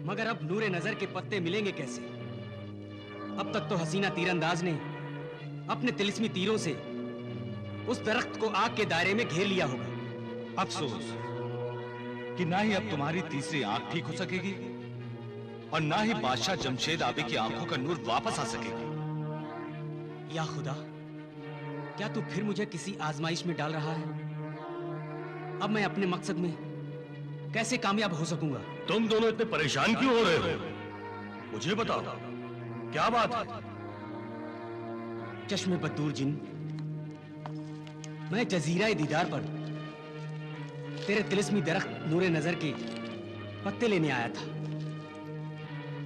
मगर अब नूरे नजर के पत्ते मिलेंगे कैसे? अब तक तो हसीना तीरंदाज ने अपने तिलिस्मी तीरों से उस दरख्त को आग के दायरे में घेर लिया होगा। अफसोस कि ना ही अब तुम्हारी तीसरी आंख ठीक हो सकेगी और ना ही बादशाह जमशेद आबी की आंखों का नूर वापस आ सकेगा। या खुदा, क्या तू फिर मुझे किसी आजमाइश में डाल रहा है? अब मैं अपने मकसद में कैसे कामयाब हो सकूंगा? तुम दोनों इतने परेशान क्यों हो रहे हो? मुझे बताओ, क्या बात है? चश्मे बदूर जिन, मैं जजीरा दीदार पर तेरे तिलिस्मी दरख्त नूरे नजर के पत्ते लेने आया था,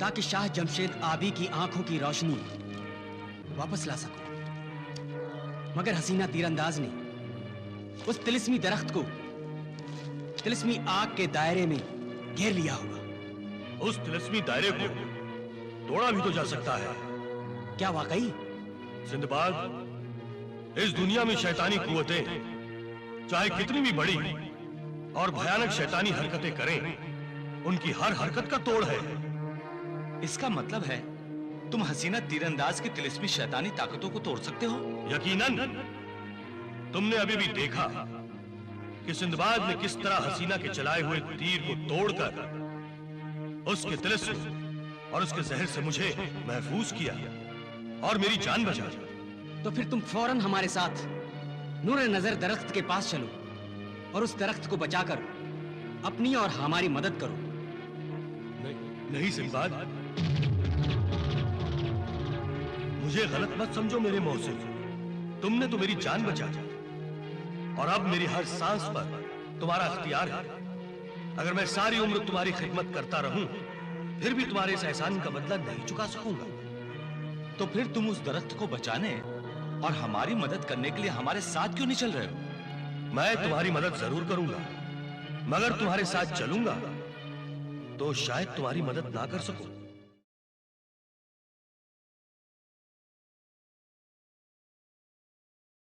ताकि शाह जमशेद आबी की आंखों की रोशनी वापस ला सकूं। मगर हसीना तीरंदाज ने उस तिलिस्मी दरख्त को तिलिस्मी आग के दायरे में घेर लिया होगा। उस तिलिस्मी दायरे को तोड़ा भी तो जा सकता है। क्या वाकई? सिंदबाद, इस दुनिया में शैतानी कुव्वतें चाहे कितनी भी बड़ी और भयानक शैतानी हरकतें करें, उनकी हर हरकत का तोड़ है। इसका मतलब है तुम हसीना तीरंदाज की तिलिस्मी शैतानी ताकतों को तोड़ सकते हो? यकीनन। तुमने अभी भी देखा कि सिंदबाद ने किस तरह हसीना के चलाए हुए तीर को तोड़कर उसके तिलिस्म और उसके जहर से मुझे महफूज किया और मेरी जान बचाई। तो फिर तुम फौरन हमारे साथ नूरे नजर दरख्त के पास चलो और उस दरख्त को बचाकर अपनी और हमारी मदद करो। नहीं सिंदबाद, मुझे गलत मत समझो मेरे मोहसिन। तुमने तो मेरी जान बचाई और अब मेरी हर सांस पर तुम्हारा अख्तियार है। अगर मैं सारी उम्र तुम्हारी खिदमत करता रहूं, फिर भी तुम्हारे इस एहसान का बदला नहीं चुका सकूंगा। तो फिर तुम उस दरख्त को बचाने और हमारी मदद करने के लिए हमारे साथ क्यों नहीं चल रहे हो? मैं तुम्हारी मदद जरूर करूंगा, मगर तुम्हारे साथ चलूंगा तो शायद तुम्हारी मदद ना कर सकूं।